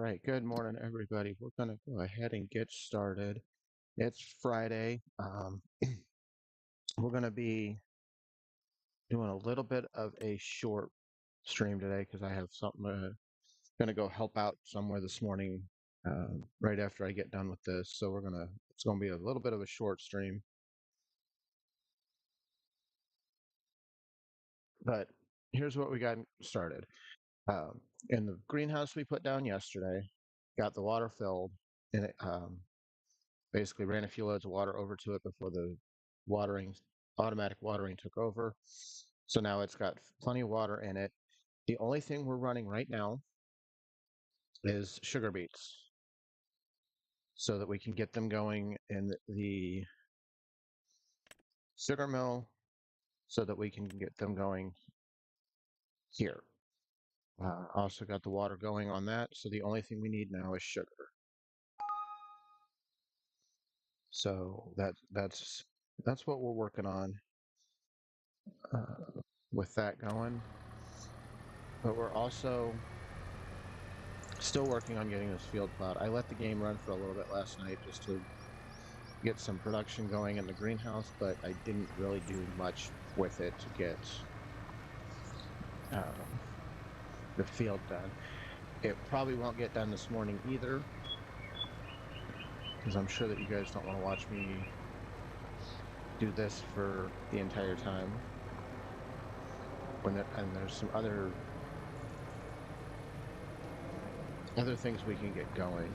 right, good morning, everybody. We're going to go ahead and get started. It's Friday. We're going to be doing a little bit of a short stream today because I have something going to go help out somewhere this morning right after I get done with this. So it's going to be a little bit of a short stream. But here's what we got started. In the greenhouse we put down yesterday, got the water filled, and it basically ran a few loads of water over to it before the watering automatic watering took over. So now it's got plenty of water in it. The only thing we're running right now is sugar beets so that we can get them going in the sugar mill so that we can get them going here. Also got the water going on that. So the only thing we need now is sugar. So that's what we're working on with that going. But we're also still working on getting this field plowed. I let the game run for a little bit last night just to get some production going in the greenhouse, but I didn't really do much with it to get the field done. It probably won't get done this morning either, because I'm sure that you guys don't want to watch me do this for the entire time. And there's some other things we can get going.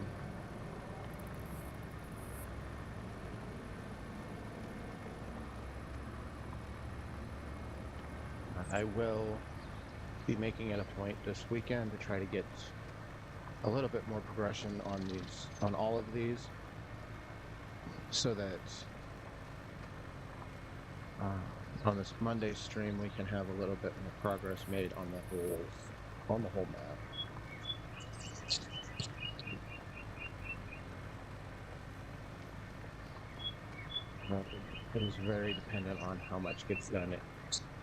I will be making it a point this weekend to try to get a little bit more progression on all of these, so that on this Monday stream we can have a little bit more progress made on the whole map. It is very dependent on how much gets done.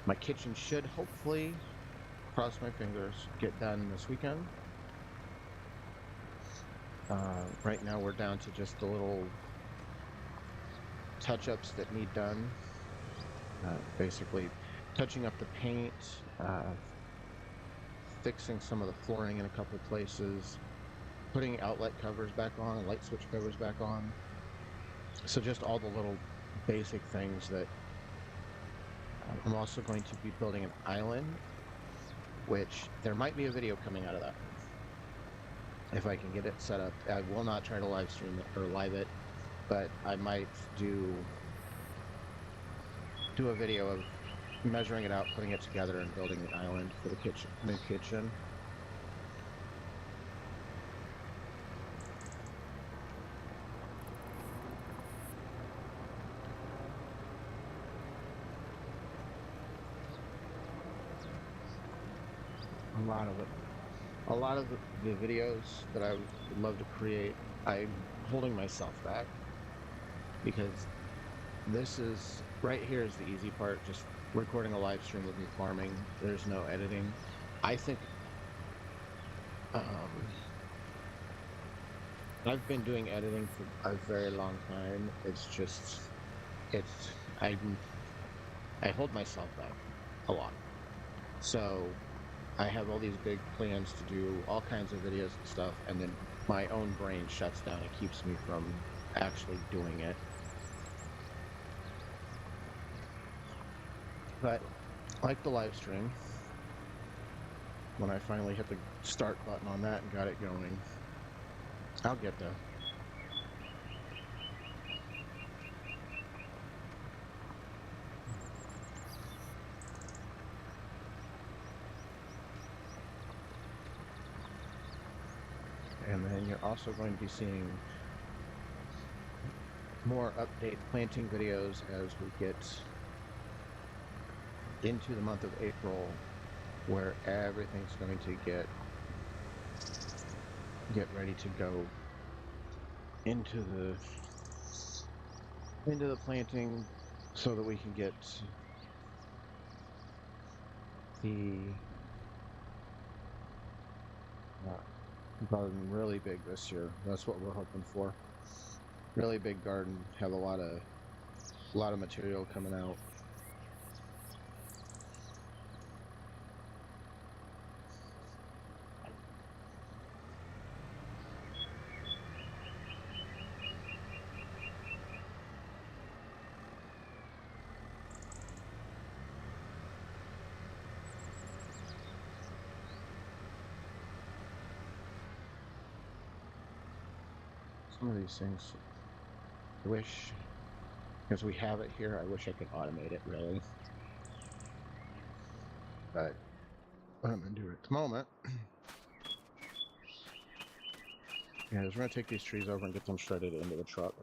My kitchen should hopefully, cross my fingers, get done this weekend. Right now we're down to just the little touch-ups that need done. Basically touching up the paint, fixing some of the flooring in a couple places, putting outlet covers back on, light switch covers back on. So just all the little basic things that I'm also going to be building an island, which there might be a video coming out of that if I can get it set up. I will not try to live stream it or live it, but I might do a video of measuring it out, putting it together, and building the island for the new kitchen. A lot of the videos that I would love to create, I'm holding myself back because this is right here is the easy part, just recording a live stream of me farming. There's no editing. I think I've been doing editing for a very long time. It's just I hold myself back a lot. So I have all these big plans to do all kinds of videos and stuff, and then my own brain shuts down. It keeps me from actually doing it. But like the live stream, when I finally hit the start button on that and got it going, I'll get there. And then you're also going to be seeing more update planting videos as we get into the month of April, where everything's going to get ready to go into the planting, so that we can get the Garden really big this year. That's what we're hoping for. Really big garden. Have a lot of material coming out. Some of these things, I wish, because we have it here, I wish I could automate it really. But what I'm going to do at the moment is we're going to take these trees over and get them shredded into the truck.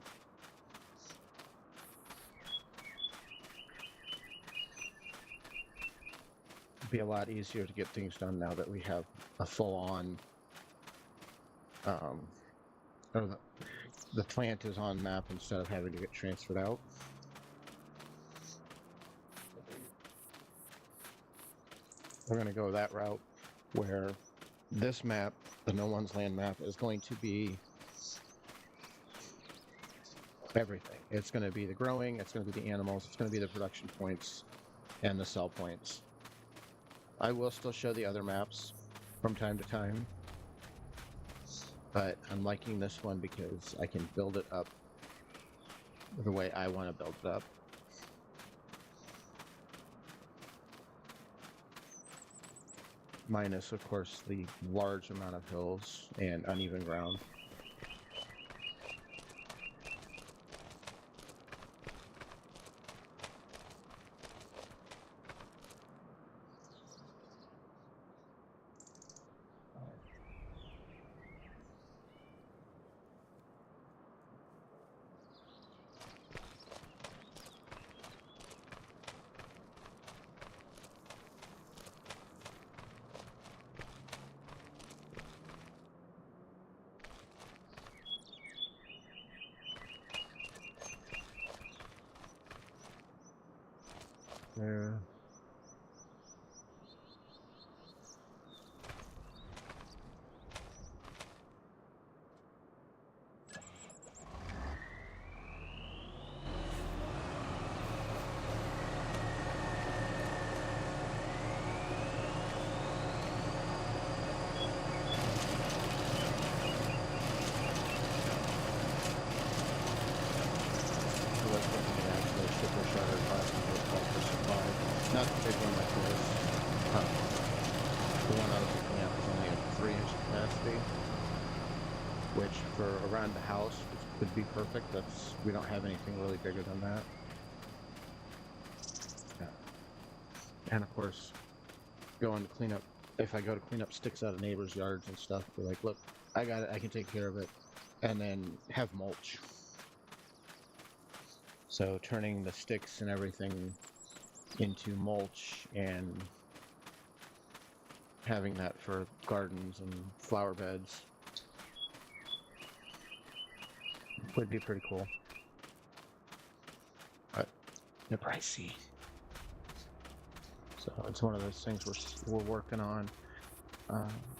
It'd be a lot easier to get things done now that we have a full-on, or the plant is on map instead of having to get transferred out. We're going to go that route where this map, the No One's Land map, is going to be everything. It's going to be the growing, it's going to be the animals, it's going to be the production points, and the sell points. I will still show the other maps from time to time, but I'm liking this one because I can build it up the way I want to build it up. Minus, of course, the large amount of hills and uneven ground. There. Not the big one like this. The one I was looking at was only a 3-inch capacity, which for around the house would be perfect. We don't have anything really bigger than that. Yeah. And of course, going to clean up, if I go to clean up sticks out of neighbors' yards and stuff, be like, look, I got it, I can take care of it, and then have mulch. So turning the sticks and everything into mulch and having that for gardens and flower beds would be pretty cool. But they're pricey. So it's one of those things we're working on.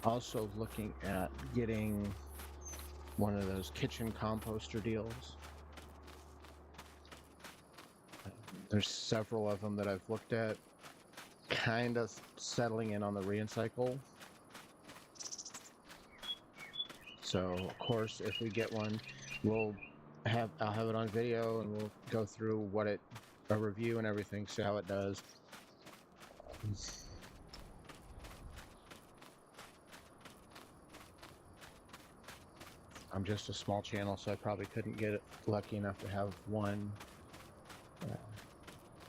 Also looking at getting one of those kitchen composter deals. There's several of them that I've looked at, kind of settling in on the recycle. So of course, if we get one, I'll have it on video and we'll go through a review and everything, see how it does. I'm just a small channel, so I probably couldn't get lucky enough to have one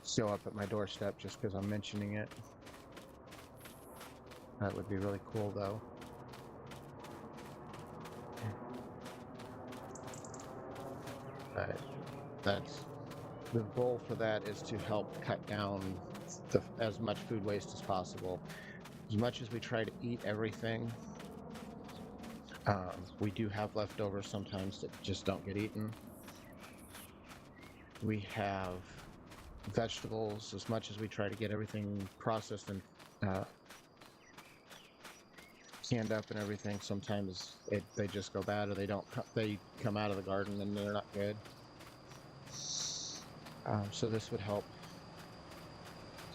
still up at my doorstep just because I'm mentioning it. That would be really cool, though. That's the goal for that, is to help cut down as much food waste as possible. As much as we try to eat everything, we do have leftovers sometimes that just don't get eaten. We have vegetables. As much as we try to get everything processed and canned up and everything, sometimes they just go bad, or they come out of the garden and they're not good. So this would help,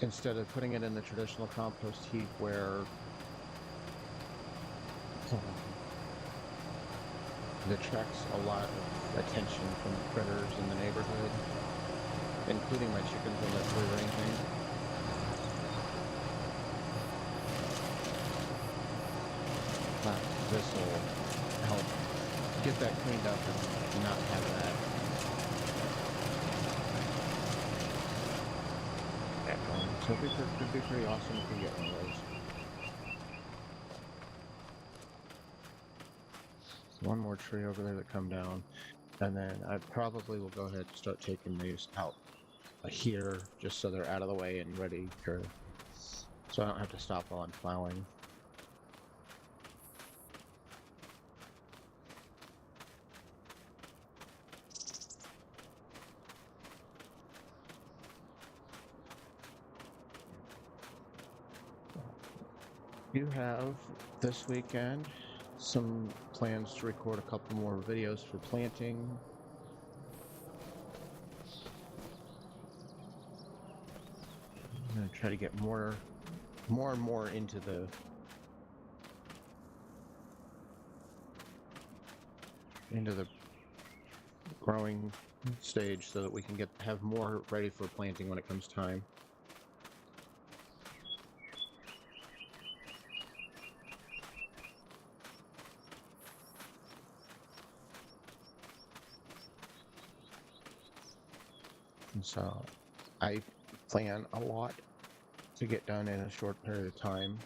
instead of putting it in the traditional compost heap where it attracts a lot of attention from critters in the neighborhood, including my chickens when they're free ranging. This will help get that cleaned up and not have that going. So it'd be pretty awesome if we get one of those. One more tree over there that come down, and then I probably will go ahead and start taking these out here just so they're out of the way and ready so I don't have to stop while I'm plowing. You have this weekend some plans to record a couple more videos for planting. I'm gonna try to get more and more into the growing stage so that we can have more ready for planting when it comes time. And so I plan a lot to get done in a short period of time.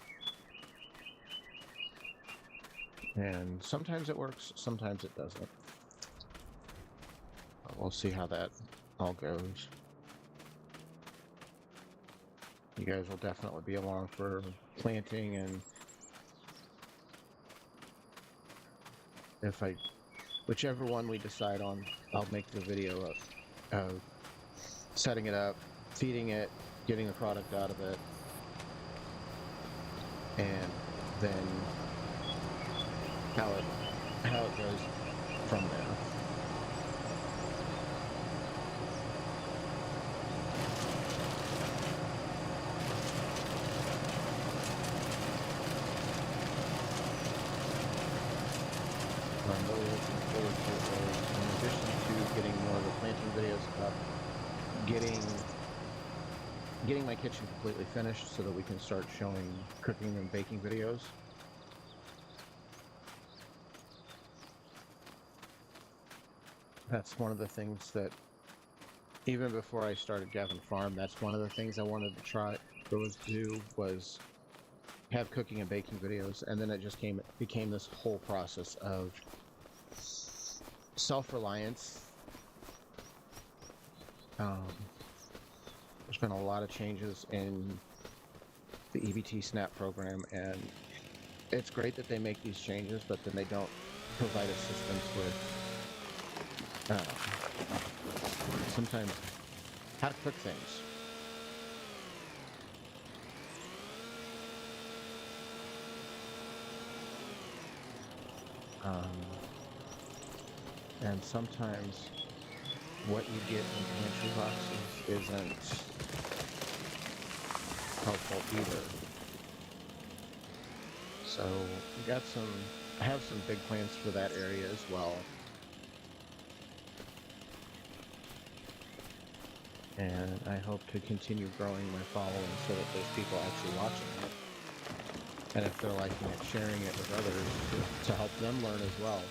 And sometimes it works, sometimes it doesn't. We'll see how that all goes. You guys will definitely be along for planting, and whichever one we decide on, I'll make the video of setting it up, feeding it, getting the product out of it, and then how it goes from there. I'm really looking forward to it. In addition to getting more of the planting videos up, getting my kitchen completely finished so that we can start showing cooking and baking videos. That's one of the things that, even before I started Gavin Farm, that's one of the things I wanted to do was have cooking and baking videos, and then it just became this whole process of self-reliance. There's been a lot of changes in the EBT SNAP program, and it's great that they make these changes, but then they don't provide assistance with sometimes how to cook things. And sometimes what you get in pantry boxes isn't helpful either. So I have some big plans for that area as well. And I hope to continue growing my following so that there's people actually watching it. And if they're liking it, sharing it with others to help them learn as well.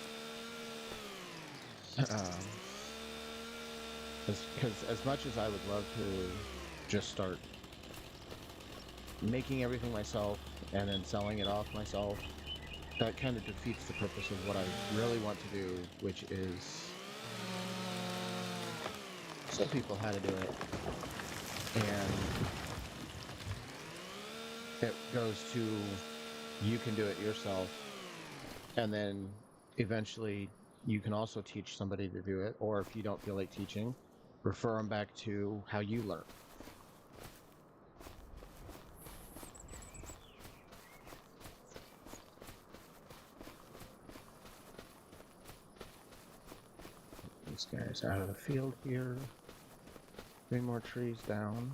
Because as much as I would love to just start making everything myself and then selling it off myself, that kind of defeats the purpose of what I really want to do, which is show people how to do it. And it goes to, you can do it yourself, and then eventually you can also teach somebody to do it, or if you don't feel like teaching, refer them back to how you learn. Guys out of the field here. 3 more trees down.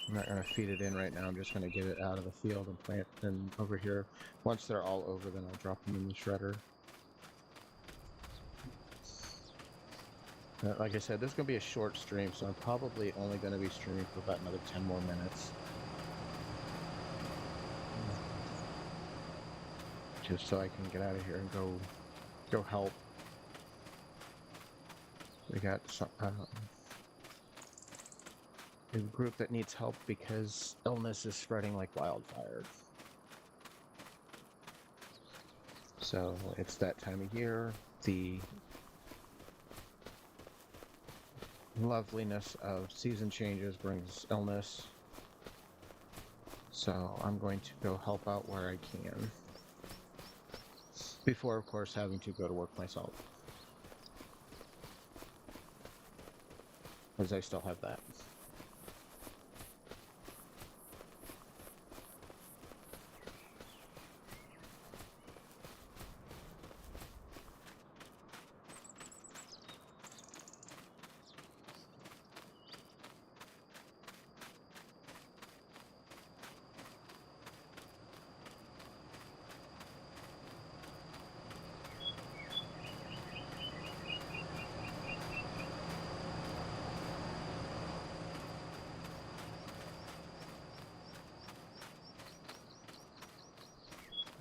I'm not going to feed it in right now. I'm just going to get it out of the field and plant them over here. Once they're all over, then I'll drop them in the shredder. Like I said, this is going to be a short stream, so I'm probably only going to be streaming for about another 10 more minutes. Just so I can get out of here and go help. We got some, a group that needs help because illness is spreading like wildfire. So it's that time of year. The loveliness of season changes brings illness. So I'm going to go help out where I can. Before, of course, having to go to work myself. Because I still have that.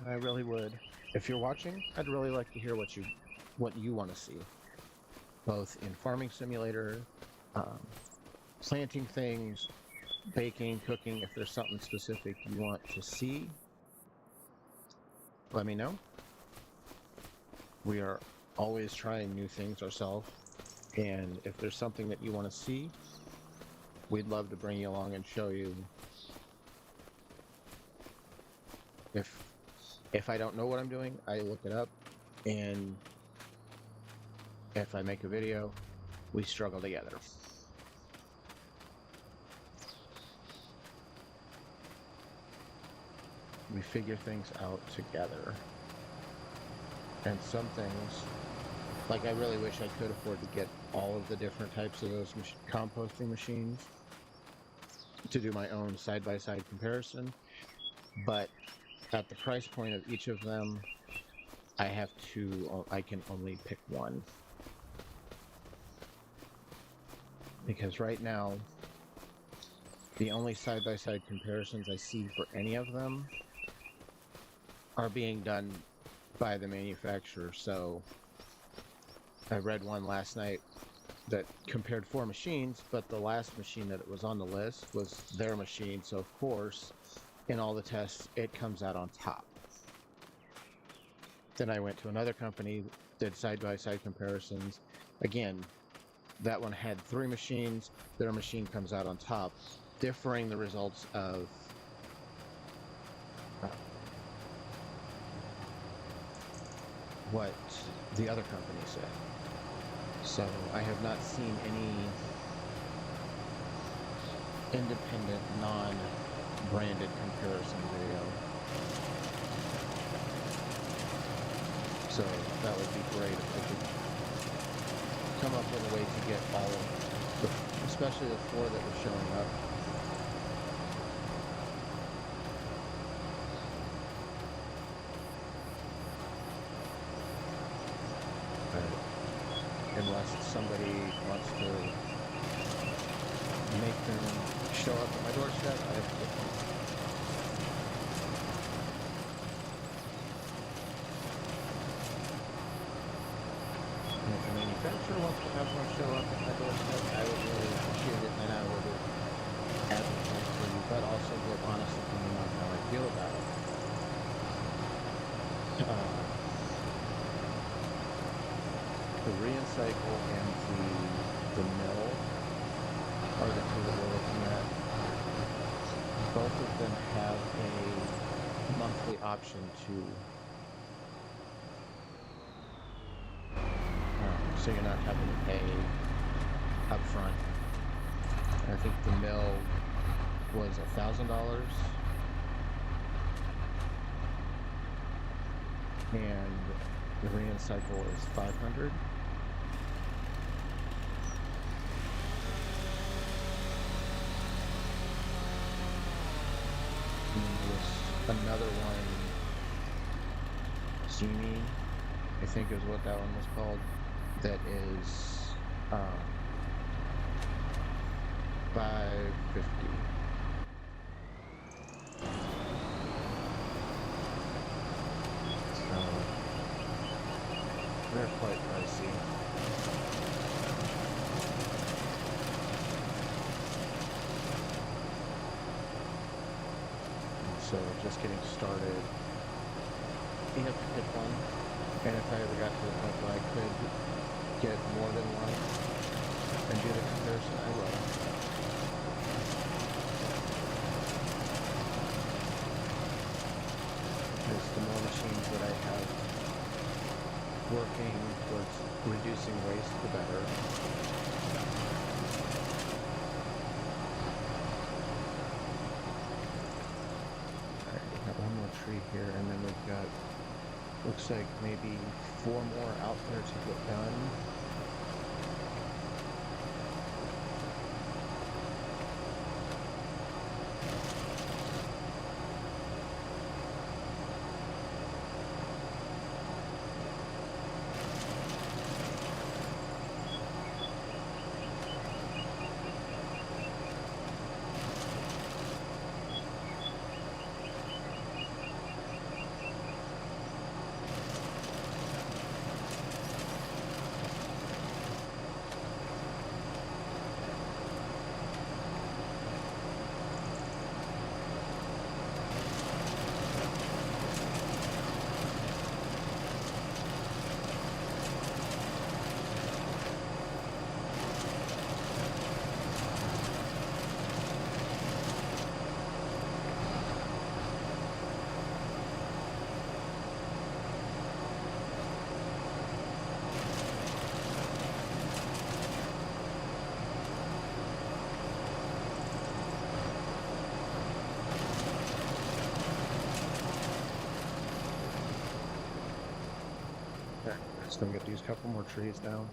I really would. If you're watching, I'd really like to hear what you want to see, both in Farming Simulator, planting things, baking, cooking. If there's something specific you want to see, let me know. We are always trying new things ourselves, and if there's something that you want to see, we'd love to bring you along and show you. If I don't know what I'm doing, I look it up, and if I make a video, we struggle together. We figure things out together. And some things, like I really wish I could afford to get all of the different types of those composting machines to do my own side-by-side comparison, but at the price point of each of them, I can only pick one. Because right now, the only side-by-side comparisons I see for any of them are being done by the manufacturer. So I read one last night that compared 4 machines, but the last machine that it was on the list was their machine, so of course in all the tests, it comes out on top. Then I went to another company, did side-by-side comparisons. Again, that one had 3 machines, their machine comes out on top, differing the results of what the other company said. So I have not seen any independent, non-branded comparison video. So that would be great if we could come up with a way to get all of the, especially the 4 that were showing up. Unless somebody wants to make them show up at my doorstep, I have to get them. And if the manufacturer wants to have one show up at my doorstep, I would really appreciate it, and I would advocate for you, but also give honest opinion on how I feel about it. The Recycle and the mill are the 2 that we're looking at. Both of them have a monthly option to, so you're not having to pay up front. I think the mill was $1,000, and The ring cycle is 500. And there's another one, Simi, I think is what that one was called, that is 550. So they're quite pricey. So just getting started, you have to pick one, and if I ever got to the point where I could get more than one and do the comparison, I will. Because the more machines that I have working towards reducing waste, the better. Alright, we got one more tree here, and then we've got, looks like maybe 4 more out there to get done. Okay, just gonna get these couple more trees down.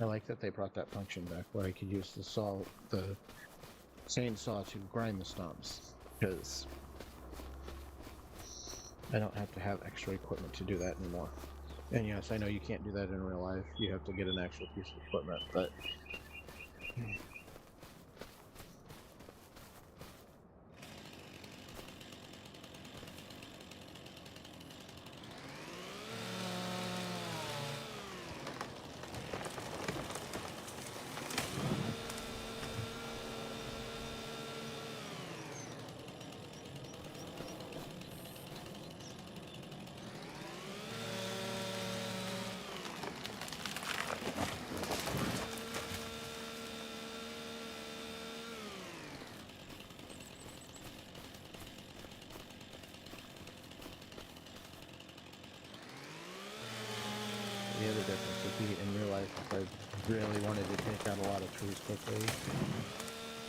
I like that they brought that function back where I could use the chainsaw to grind the stumps, because I don't have to have extra equipment to do that anymore. And yes, I know you can't do that in real life. You have to get an actual piece of equipment, but the other difference would be in real life, if I really wanted to take out a lot of trees quickly,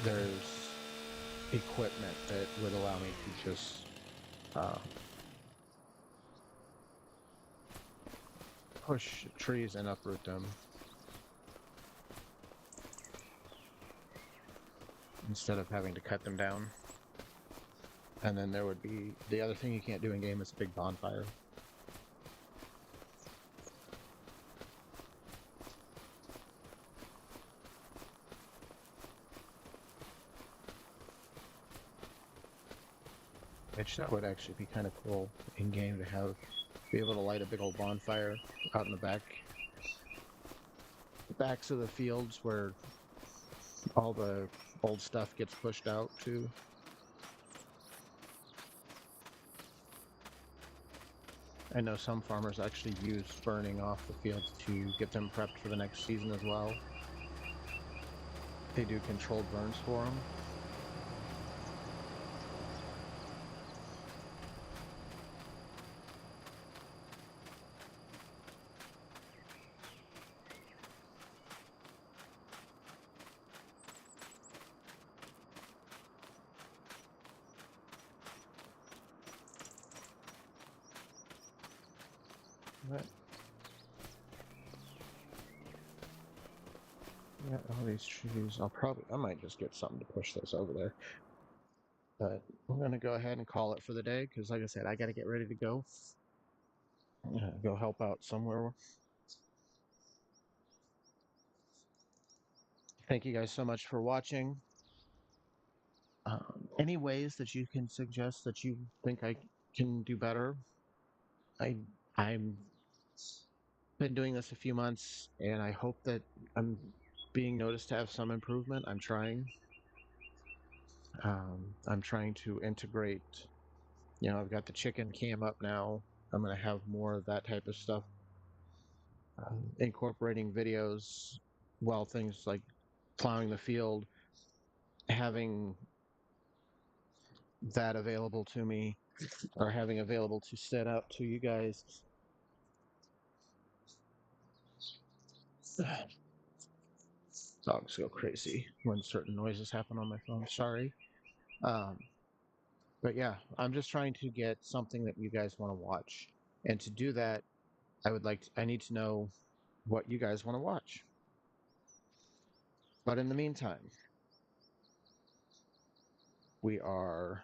there's equipment that would allow me to just push trees and uproot them instead of having to cut them down. And then there would be the other thing you can't do in game is a big bonfire. Which that would actually be kind of cool in game to have be able to light a big old bonfire out in the backs of the fields where all the old stuff gets pushed out to. I know some farmers actually use burning off the fields to get them prepped for the next season as well. They do controlled burns for them. But yeah, all these trees. I might just get something to push those over there. But I'm gonna go ahead and call it for the day because, like I said, I gotta get ready to go. Go help out somewhere. Thank you guys so much for watching. Any ways that you can suggest that you think I can do better? I I'm been doing this a few months, and I hope that I'm being noticed to have some improvement. I'm trying. I'm trying to integrate. I've got the chicken cam up now. I'm going to have more of that type of stuff, incorporating videos while things like plowing the field, having that available to me, or having available to set up to you guys. Dogs go crazy when certain noises happen on my phone. Sorry. Um, but yeah, I'm just trying to get something that you guys want to watch. And to do that, I need to know what you guys want to watch. But in the meantime, we are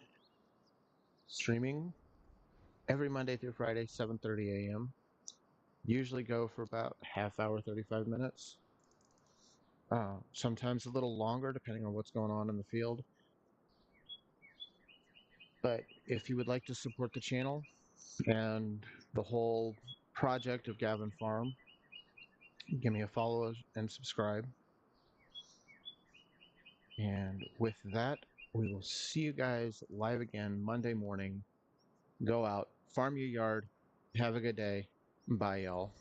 streaming every Monday through Friday, 7:30 a.m. Usually go for about half hour, 35 minutes. Sometimes a little longer, depending on what's going on in the field. But if you would like to support the channel and the whole project of Gavin Farm, give me a follow and subscribe. And with that, we will see you guys live again Monday morning. Go out, farm your yard. Have a good day. Bye, y'all.